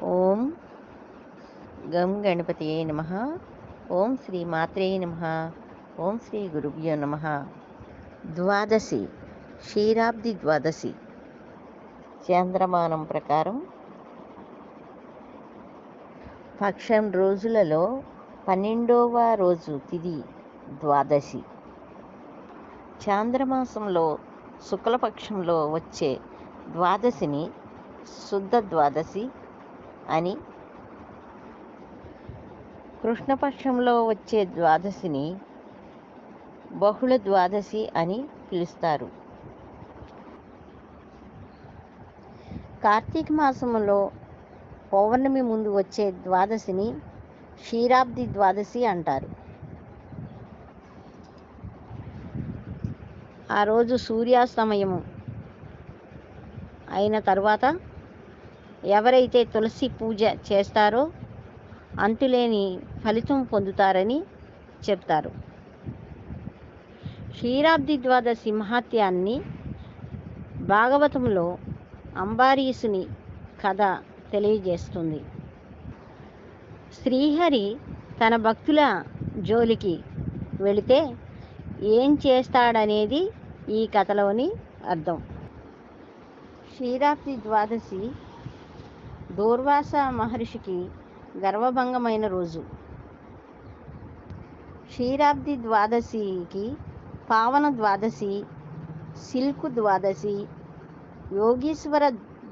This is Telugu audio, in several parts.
ఓం గం గణపతియే నమః. ఓం శ్రీ మాత్రే నమః. ఓం శ్రీ గురుభ్యో నమః. ద్వాదశి, క్షీరాబ్ది ద్వాదశి చాంద్రమానం ప్రకారం పక్షం రోజులలో 12వ రోజు తిథి ద్వాదశి. చాంద్రమాసంలో శుక్లపక్షంలో వచ్చే ద్వాదశిని శుద్ధ ద్వాదశి అని, కృష్ణపక్షంలో వచ్చే ద్వాదశిని బహుళ ద్వాదశి అని పిలుస్తారు. కార్తీక మాసంలో పౌర్ణమి ముందు వచ్చే ద్వాదశిని క్షీరాబ్ది ద్వాదశి అంటారు. ఆ రోజు సూర్యాస్తమయం అయిన తర్వాత ఎవరైతే తులసి పూజ చేస్తారో అంతులేని ఫలితం పొందుతారని చెప్తారు. క్షీరాబ్ది ద్వాదశి మహాత్యాన్ని భాగవతంలో అంబారీషుని కథ తెలియజేస్తుంది. శ్రీహరి తన భక్తుల జోలికి వెళితే ఏం చేస్తాడనేది ఈ కథలోని అర్థం. క్షీరాబ్ది ద్వాదశి దూర్వాస మహర్షికి గర్వభంగమైన రోజు. క్షీరాబ్ది ద్వాదశికి పావన ద్వాదశి, సిల్కు ద్వాదశి, యోగీశ్వర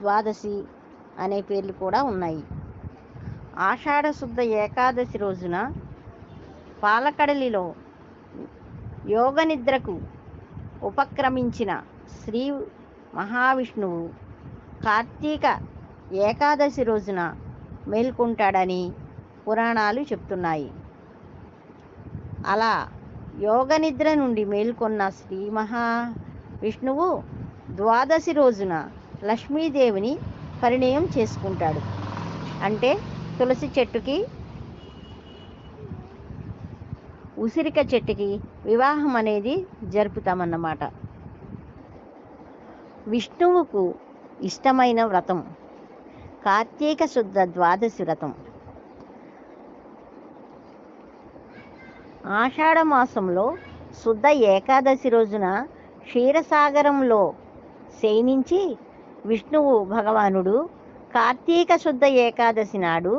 ద్వాదశి అనే పేర్లు కూడా ఉన్నాయి. ఆషాఢ శుద్ధ ఏకాదశి రోజున పాలకడలిలో యోగనిద్రకు ఉపక్రమించిన శ్రీ మహావిష్ణువు కార్తీక ఏకాదశి రోజున మేల్కొంటాడని పురాణాలు చెప్తున్నాయి. అలా యోగనిద్ర నుండి మేల్కొన్న శ్రీ మహావిష్ణువు ద్వాదశి రోజున లక్ష్మీదేవిని పరిణయం చేసుకుంటాడు. అంటే తులసి చెట్టుకి, ఉసిరిక చెట్టుకి వివాహం అనేది జరుపుతామన్నమాట. విష్ణువుకు ఇష్టమైన వ్రతం కార్తీక శుద్ధ ద్వాదశి వ్రతం. ఆషాఢ మాసంలో శుద్ధ ఏకాదశి రోజున క్షీరసాగరంలో శయనించి విష్ణువు భగవానుడు కార్తీక శుద్ధ ఏకాదశి నాడు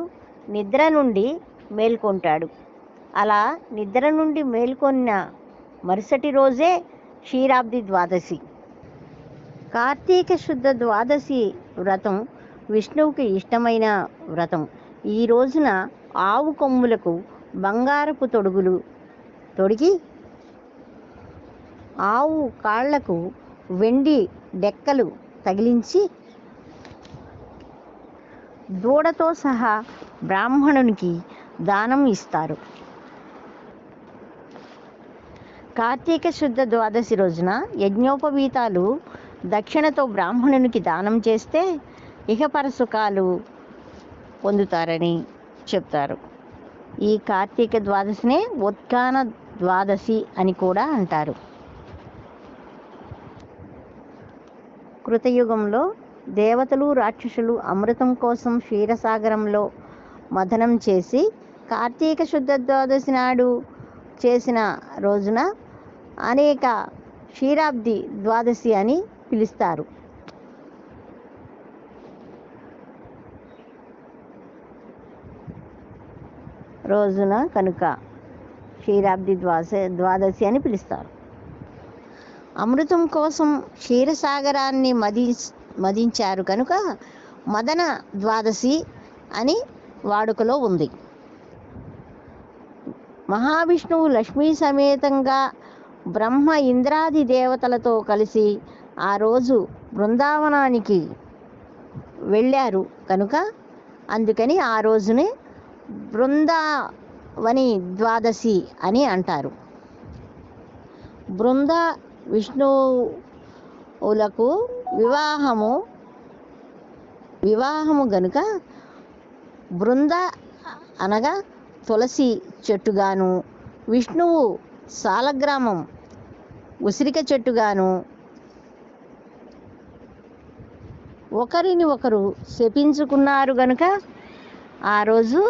నిద్ర నుండి మేల్కొంటాడు. అలా నిద్ర నుండి మేల్కొన్న మరుసటి రోజే క్షీరాబ్ది ద్వాదశి. కార్తీక శుద్ధ ద్వాదశి వ్రతం విష్ణువుకి ఇష్టమైన వ్రతం. ఈ రోజున ఆవు కొమ్ములకు బంగారపు తొడుగులు తొడిగి, ఆవు కాళ్లకు వెండి డెక్కలు తగిలించి, దూడతో సహా బ్రాహ్మణునికి దానం ఇస్తారు. కార్తీక శుద్ధ ద్వాదశి రోజున యజ్ఞోపవీతాలు దక్షిణతో బ్రాహ్మణునికి దానం చేస్తే ఇహపర సుఖాలు పొందుతారని చెప్తారు. ఈ కార్తీక ద్వాదశినే ఉత్కాన ద్వాదశి అని కూడా అంటారు. కృతయుగంలో దేవతలు, రాక్షసులు అమృతం కోసం క్షీరసాగరంలో మథనం చేసి కార్తీక శుద్ధ ద్వాదశి నాడు చేసిన రోజున అనేక క్షీరాబ్ది ద్వాదశి అని పిలుస్తారు. రోజున కనుక క్షీరాబ్ది ద్వాదశి అని పిలుస్తారు. అమృతం కోసం క్షీరసాగరాన్ని మదించారు కనుక మదన ద్వాదశి అని వాడుకలో ఉంది. మహావిష్ణువు లక్ష్మీ సమేతంగా బ్రహ్మ, ఇంద్రాది దేవతలతో కలిసి ఆ రోజు బృందావనానికి వెళ్ళారు కనుక అందుకని ఆ రోజునే బృందావని ద్వాదశి అని అంటారు. బృంద విష్ణువులకు వివాహము గనుక బృంద అనగా తులసి చెట్టుగాను, విష్ణువు సాలగ్రామం ఉసిరిక చెట్టుగాను, ఒకరిని ఒకరు శపించుకున్నారు గనుక ఆ రోజు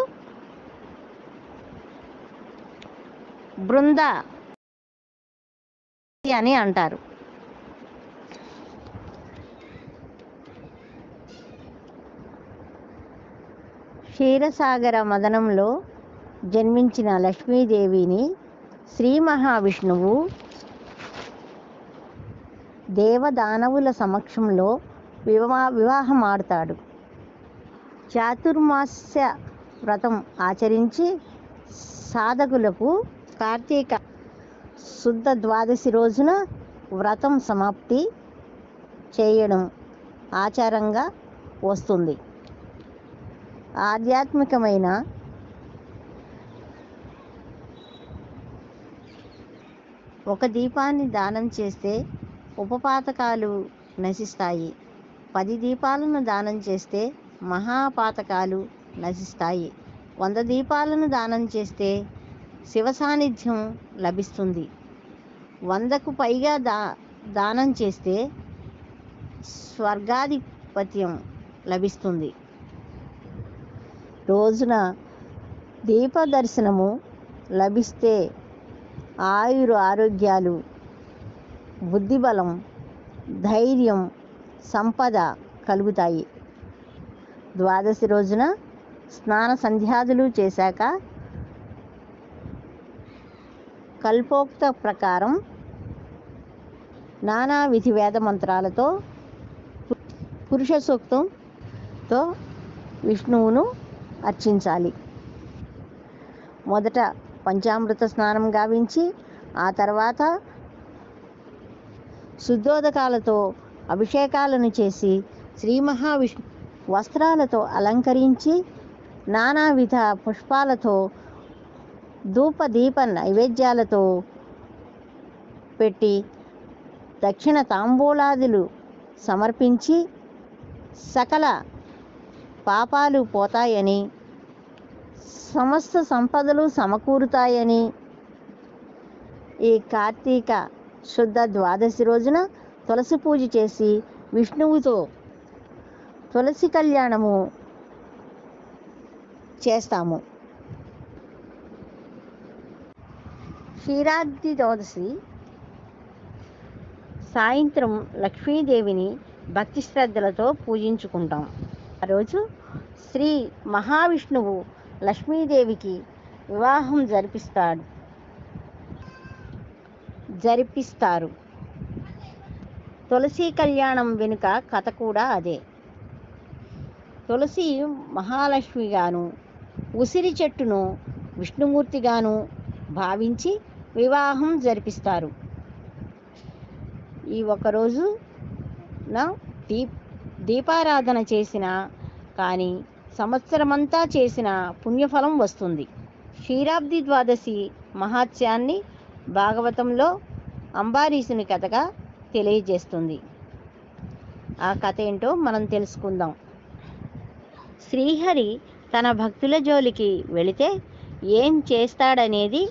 బృంద అని అంటారు. క్షీరసాగర మదనంలో జన్మించిన లక్ష్మీదేవిని శ్రీ మహావిష్ణువు దేవదానవుల సమక్షంలో వివాహమాడతాడు. చాతుర్మాస్య వ్రతం ఆచరించి సాధకులకు కార్తీక శుద్ధ ద్వాదశి రోజున వ్రతం సమాప్తి చేయడం ఆచారంగా వస్తుంది. ఆధ్యాత్మికమైన ఒక దీపాన్ని దానం చేస్తే ఉపపాతకాలు నశిస్తాయి. 10 దీపాలను దానం చేస్తే మహాపాతకాలు నశిస్తాయి. 100 దీపాలను దానం చేస్తే శివ సాన్నిధ్యం లభిస్తుంది. 100కు పైగా దానం చేస్తే స్వర్గాధిపత్యం లభిస్తుంది. రోజున దీప దర్శనము లభిస్తే ఆరోగ్యాలు, బుద్ధిబలం, ధైర్యం, సంపద కలుగుతాయి. ద్వాదశి రోజున స్నాన సంధ్యాదులు చేశాక కల్పోక్త ప్రకారం నానా విధి వేద మంత్రాలతో పురుష సూక్తంతో విష్ణువును అర్చించాలి. మొదట పంచామృత స్నానం గావించి ఆ తర్వాత శుద్ధోదకాలతో అభిషేకాలను చేసి శ్రీ మహావిష్ణు వస్త్రాలతో అలంకరించి నానావిధ పుష్పాలతో ధూప దీప నైవేద్యాలతో పెట్టి దక్షిణ తాంబూలాదులు సమర్పించి సకల పాపాలు పోతాయని, సమస్త సంపదలు సమకూరుతాయని ఈ కార్తీక శుద్ధ ద్వాదశి రోజున తులసి పూజ చేసి విష్ణువుతో తులసి కళ్యాణము చేస్తాము. క్షీరాబ్ది ద్వాదశి సాయంత్రం లక్ష్మీదేవిని భక్తి శ్రద్ధలతో పూజించుకుంటాం. ఆ రోజు శ్రీ మహావిష్ణువు లక్ష్మీదేవికి వివాహం జరిపిస్తారు. తులసి కళ్యాణం వెనుక కథ కూడా అదే. తులసి మహాలక్ష్మిగాను, ఉసిరి చెట్టును విష్ణుమూర్తిగాను భావించి వివాహం జరిపిస్తారు. ఈ ఒకరోజు దీపారాధన చేసిన కానీ సంవత్సరమంతా చేసిన పుణ్యఫలం వస్తుంది. క్షీరాబ్ది ద్వాదశి మహాత్యాన్ని భాగవతంలో అంబారీషుని కథగా తెలియజేస్తుంది. ఆ కథ ఏంటో మనం తెలుసుకుందాం. శ్రీహరి తన భక్తుల జోలికి వెళితే ఏం చేస్తాడనేది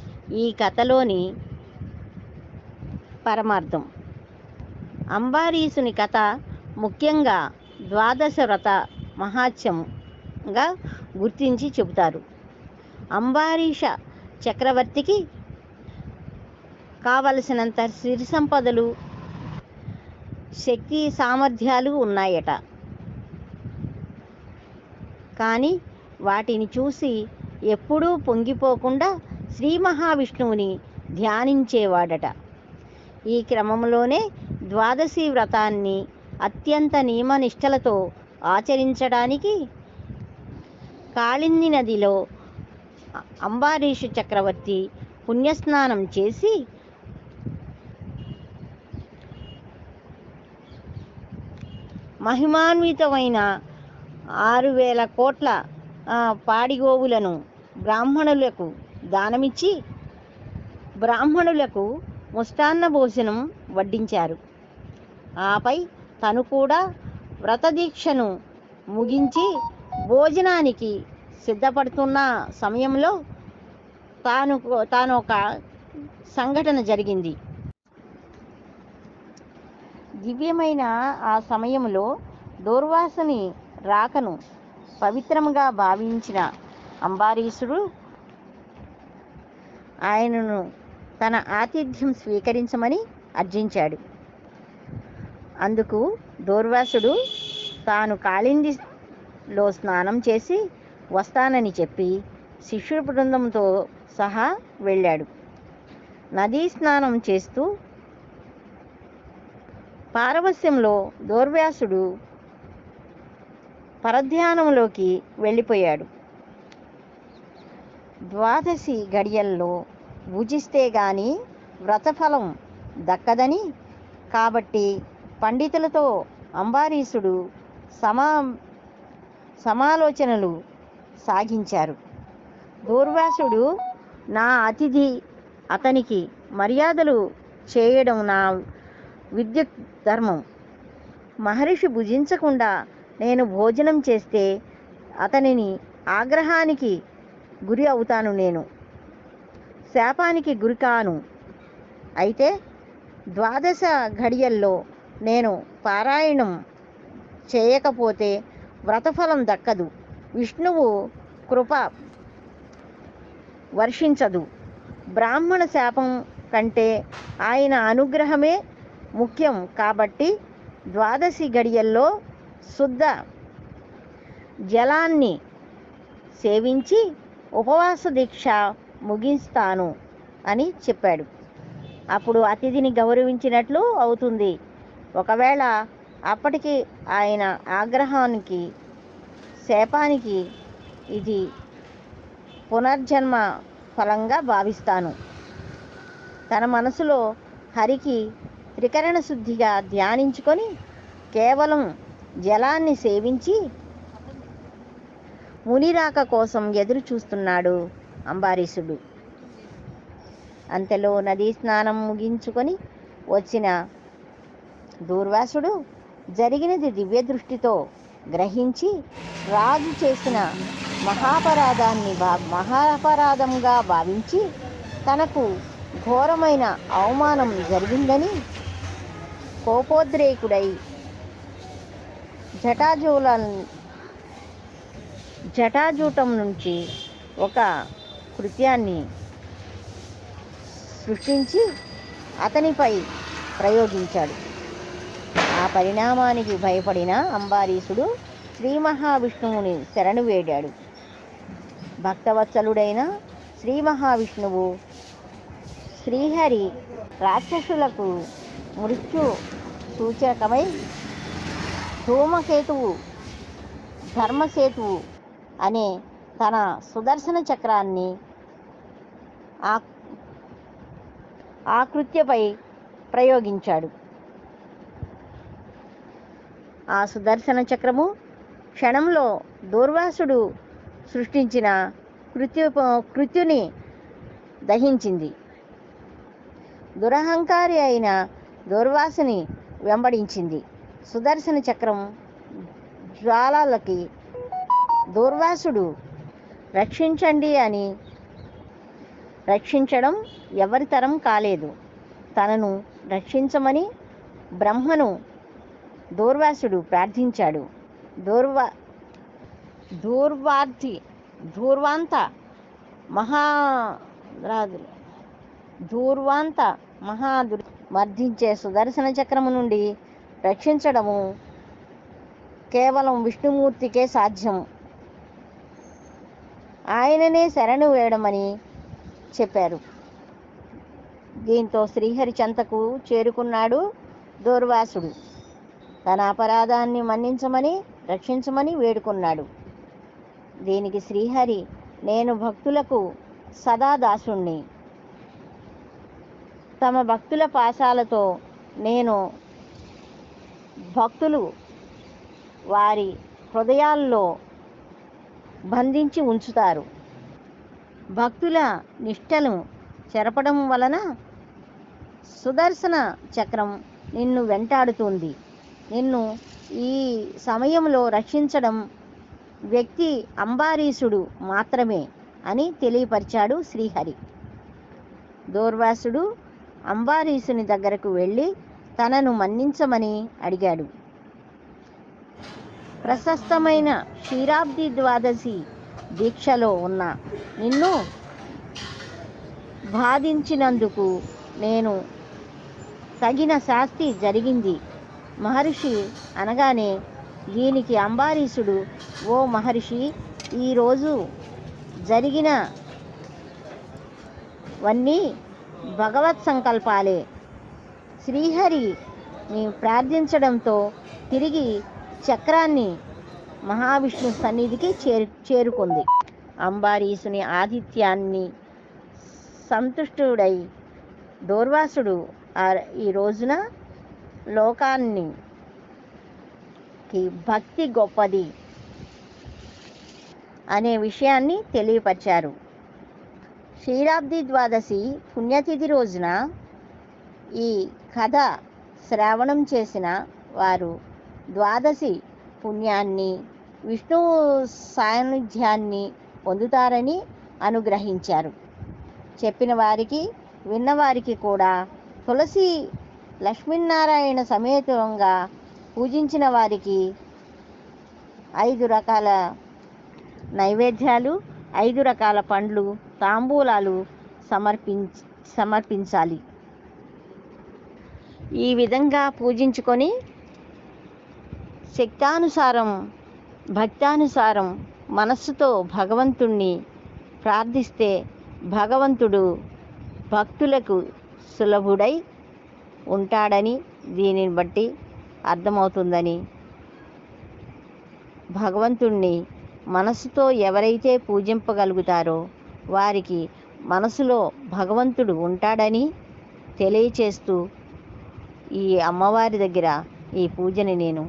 ఈ కథలోని పరమార్థం. అంబారీషుని కథ ముఖ్యంగా ద్వాదశ వ్రత మహాత్మ్యంగా గుర్తించి చెబుతారు. అంబారీష చక్రవర్తికి కావలసినంత సిరి సంపదలు, శక్తి సామర్థ్యాలు ఉన్నాయట. కానీ వాటిని చూసి ఎప్పుడూ పొంగిపోకుండా శ్రీ మహావిష్ణువుని ధ్యానించేవాడట. ఈ క్రమంలోనే ద్వాదశి వ్రతాన్ని అత్యంత నియమనిష్టలతో ఆచరించడానికి కాళింది నదిలో అంబారీషు చక్రవర్తి పుణ్యస్నానం చేసి మహిమాన్వితమైన 6,000 కోట్ల పాడిగోవులను బ్రాహ్మణులకు దానమిచ్చి బ్రాహ్మణులకు ముష్టాన్న భోజనం వడ్డించారు. ఆపై తను కూడా వ్రతదీక్షను ముగించి భోజనానికి సిద్ధపడుతున్న సమయంలో తాను ఒక సంఘటన జరిగింది. దివ్యమైన ఆ సమయంలో దూర్వాసుని రాకను పవిత్రముగా భావించిన అంబారీషుడు ఆయనను తన ఆతిథ్యం స్వీకరించమని అర్జించాడు. అందుకు దూర్వాసుడు తాను కాళిందిలో స్నానం చేసి వస్తానని చెప్పి శిష్యుల బృందంతో సహా వెళ్ళాడు. నదీ స్నానం చేస్తూ పారవస్యంలో దూర్వాసుడు పరధ్యానంలోకి వెళ్ళిపోయాడు. ద్వాదశి గడియల్లో భుజిస్తే గాని వ్రతఫలం దక్కదని, కాబట్టి పండితులతో అంబారీషుడు సమాలోచనలు సాగించారు. దూర్వాసుడు నా అతిథి, అతనికి మర్యాదలు చేయడం నా విద్యుత్ ధర్మం. మహర్షి భుజించకుండా నేను భోజనం చేస్తే అతనిని ఆగ్రహానికి గురి అవుతాను, నేను శాపానికి గురి కాను. అయితే ద్వాదశ ఘడియల్లో నేను పారాయణం చేయకపోతే వ్రతఫలం దక్కదు, విష్ణువు కృప వర్షించదు. బ్రాహ్మణ శాపం కంటే ఆయన అనుగ్రహమే ముఖ్యం. కాబట్టి ద్వాదశి గడియల్లో శుద్ధ జలాన్ని సేవించి ఉపవాస దీక్ష ముగిస్తాను అని చెప్పాడు. అప్పుడు అతిథిని గౌరవించినట్లు అవుతుంది. ఒకవేళ అప్పటికి ఆయన ఆగ్రహానికి శాపానికి ఇది పునర్జన్మ ఫలంగా భావిస్తాను. తన మనసులో హరికి త్రికరణ శుద్ధిగా ధ్యానించుకొని కేవలం జలాన్ని సేవించి మునిరాక కోసం ఎదురు చూస్తున్నాడు అంబారీషుడు. అంతలో నదీ స్నానం ముగించుకొని వచ్చిన దూర్వాసుడు జరిగినది దివ్య దృష్టితో గ్రహించి రాజు చేసిన మహాపరాధంగా భావించి తనకు ఘోరమైన అవమానం జరిగిందని కోపోద్రేకుడై జటాజూటం నుంచి ఒక కృత్యాన్ని సృష్టించి అతనిపై ప్రయోగించాడు. ఆ పరిణామానికి భయపడిన అంబారీషుడు శ్రీ మహావిష్ణువుని శరణు వేడాడు. భక్తవత్సలుడైన శ్రీ మహావిష్ణువు శ్రీహరి రాక్షసులకు మృత్యు సూచకమై ధూమకేతువు ధర్మసేతువు అనే తన సుదర్శన చక్రాన్ని ఆ కృత్యపై ప్రయోగించాడు. ఆ సుదర్శన చక్రము క్షణంలో దూర్వాసుడు సృష్టించిన కృత్యుని దహించింది. దురహంకారి అయిన దూర్వాసుని వెంబడించింది. సుదర్శన చక్రం జ్వాలలకి దూర్వాసుడు రక్షించండి అని రక్షించడం ఎవరి తరం కాలేదు. తనను రక్షించమని బ్రహ్మను దూర్వాసుడు ప్రార్థించాడు. ధూర్వాంత మర్దించే సుదర్శన చక్రము నుండి రక్షించడము కేవలం విష్ణుమూర్తికే సాధ్యం. ఆయననే శరణు వేయడమని చెప్పారు. దీంతో శ్రీహరి చెంతకు చేరుకున్నాడు దూర్వాసుడు. తన అపరాధాన్ని మన్నించమని రక్షించమని వేడుకున్నాడు. దీనికి శ్రీహరి, నేను భక్తులకు సదా దాసుణ్ణి. తమ భక్తుల పాశాలతో నేను భక్తులు వారి హృదయాల్లో బంధించి ఉంచుతారు. భక్తుల నిష్టను చెరపడం వలన సుదర్శన చక్రం నిన్ను వెంటాడుతుంది. నిన్ను ఈ సమయంలో రక్షించడం వ్యక్తి అంబారీషుడు మాత్రమే అని తెలియపరిచాడు శ్రీహరి. దూర్వాసుడు అంబారీషుని దగ్గరకు వెళ్ళి తనను మన్నించమని అడిగాడు. ప్రశస్తమైన క్షీరాబ్ది ద్వాదశి దీక్షలో ఉన్న నిన్ను బాధించినందుకు నేను తగిన శాస్తి జరిగింది మహర్షి అనగానే దీనికి అంబారీషుడు, ఓ మహర్షి, ఈరోజు జరిగినవన్నీ భగవత్ సంకల్పాలే. శ్రీహరిని ప్రార్థించడంతో తిరిగి చక్రాన్ని మహావిష్ణు సన్నిధికి చేరుకుంది. అంబారీషుని ఆతిథ్యాన్ని సంతుష్టుడై దూర్వాసుడు ఈ రోజున లోకానికి భక్తి గొప్పది అనే విషయాన్ని తెలియపరిచారు. క్షీరాబ్ది ద్వాదశి పుణ్యతిథి రోజున ఈ కథ శ్రవణం చేసిన వారు ద్వాదశి పుణ్యాన్ని, విష్ణువు సాన్నిధ్యాన్ని పొందుతారని అనుగ్రహించారు. చెప్పిన వారికి విన్నవారికి కూడా తులసి లక్ష్మీనారాయణ సమేతంగా పూజించిన వారికి 5 రకాల నైవేద్యాలు, 5 రకాల పండ్లు, తాంబూలాలు సమర్పించాలి. ఈ విధంగా పూజించుకొని శక్తానుసారం, భక్తానుసారం మనస్సుతో భగవంతుణ్ణి ప్రార్థిస్తే భగవంతుడు భక్తులకు సులభుడై ఉంటాడని దీనిని బట్టి అర్థమవుతుందని, భగవంతుణ్ణి మనసుతో ఎవరైతే పూజింపగలుగుతారో వారికి మనసులో భగవంతుడు ఉంటాడని తెలియచేస్తూ ఈ అమ్మవారి దగ్గర ఈ పూజని నేను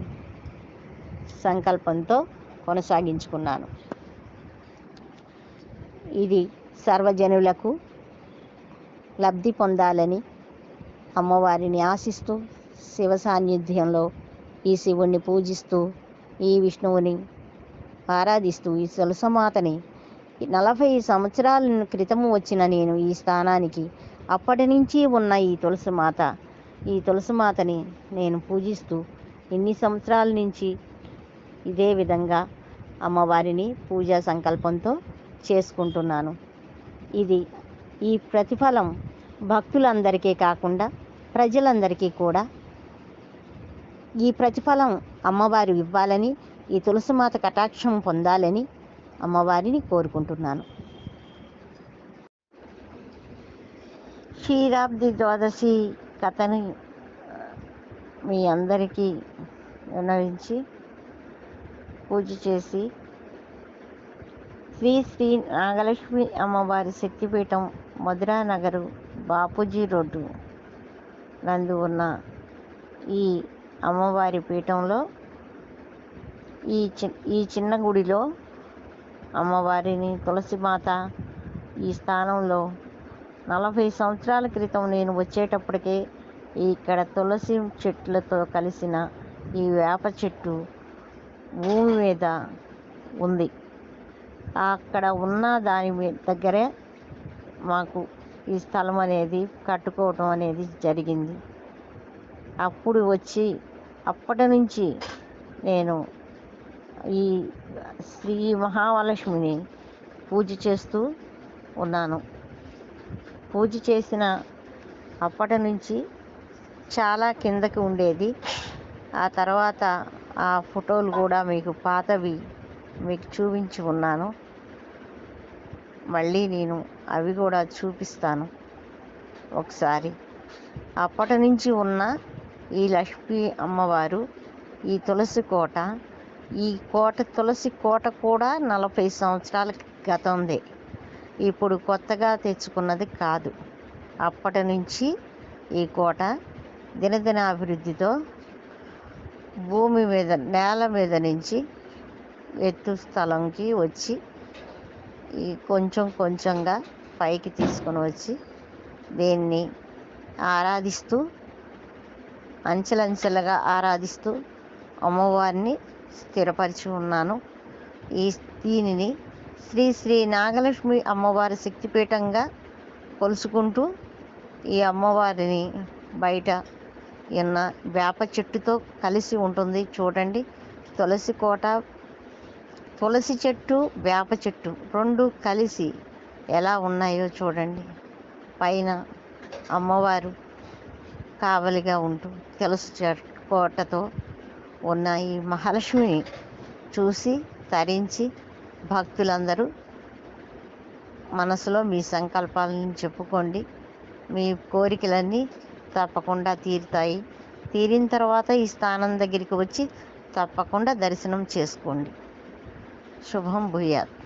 సంకల్పంతో కొనసాగించుకున్నాను. ఇది సర్వజనులకు లబ్ధి పొందాలని అమ్మవారిని ఆశిస్తూ, శివ సాన్నిధ్యంలో ఈ శివుణ్ణి పూజిస్తూ, ఈ విష్ణువుని ఆరాధిస్తూ, ఈ తులసమాతని 40 సంవత్సరాల క్రితము వచ్చిన నేను ఈ స్థానానికి అప్పటి నుంచి ఉన్న ఈ తులసిమాతని నేను పూజిస్తూ ఇన్ని సంవత్సరాల నుంచి ఇదే విధంగా అమ్మవారిని పూజా సంకల్పంతో చేసుకుంటున్నాను. ఈ ప్రతిఫలం భక్తులందరికీ కాకుండా ప్రజలందరికీ కూడా ఈ ప్రతిఫలం అమ్మవారు ఇవ్వాలని, ఈ తులసిమాత కటాక్షం పొందాలని అమ్మవారిని కోరుకుంటున్నాను. క్షీరాబ్ది ద్వాదశి కథని మీ అందరికీ విన్నవించి పూజ చేసి శ్రీ నాగలక్ష్మి అమ్మవారి శక్తిపీఠం, మధురానగరు, బాపూజీ రోడ్డు నందు ఉన్న ఈ అమ్మవారి పీఠంలో ఈ చిన్న గుడిలో అమ్మవారిని తులసిమాత ఈ స్థానంలో 40 సంవత్సరాల క్రితం నేను వచ్చేటప్పటికే ఇక్కడ తులసి చెట్లతో కలిసిన ఈ వేప చెట్టు భూమి మీద ఉంది. అక్కడ ఉన్న దాని దగ్గరే మాకు ఈ స్థలం అనేది కట్టుకోవటం అనేది జరిగింది. అప్పుడు వచ్చి అప్పటి నుంచి నేను ఈ శ్రీ మహాలక్ష్మిని పూజ చేస్తూ ఉన్నాను. పూజ చేసిన అప్పటి నుంచి చాలా కిందకి ఉండేది. ఆ తర్వాత ఆ ఫోటోలు కూడా మీకు పాతవి మీకు చూపించి ఉన్నాను. మళ్ళీ నేను అవి కూడా చూపిస్తాను ఒకసారి. అప్పటి నుంచి ఉన్న ఈ లక్ష్మీ అమ్మవారు, ఈ తులసి కోట, తులసి కోట కూడా 40 సంవత్సరాల గతందే, ఇప్పుడు కొత్తగా తెచ్చుకున్నది కాదు. అప్పటి నుంచి ఈ కోట దినదిన అభివృద్ధితో భూమి మీద, నేల మీద నుంచి ఎత్తు స్థలంకి వచ్చి ఈ కొంచెంగా పైకి తీసుకొని వచ్చి దీన్ని ఆరాధిస్తూ, అంచెలంచెలుగా ఆరాధిస్తూ అమ్మవారిని స్థిరపరిచి ఉన్నాను. దీనిని శ్రీ నాగలక్ష్మి అమ్మవారి శక్తిపీఠంగా కొలుసుకుంటూ ఈ అమ్మవారిని బయట ఉన్న వేప చెట్టుతో కలిసి ఉంటుంది చూడండి. తులసి కోట, తులసి చెట్టు, వేప చెట్టు రెండు కలిసి ఎలా ఉన్నాయో చూడండి. పైన అమ్మవారు కావలిగా ఉంటూ తులసి కోటతో ఉన్న ఈ మహాలక్ష్మిని చూసి తరించి భక్తులందరూ మనసులో మీ సంకల్పాలను చెప్పుకోండి. మీ కోరికలన్నీ తప్పకుండా తీరుతాయి. తీరిన తర్వాత ఈ స్థానం దగ్గరికి వచ్చి తప్పకుండా దర్శనం చేసుకోండి. శుభం భూయాత్.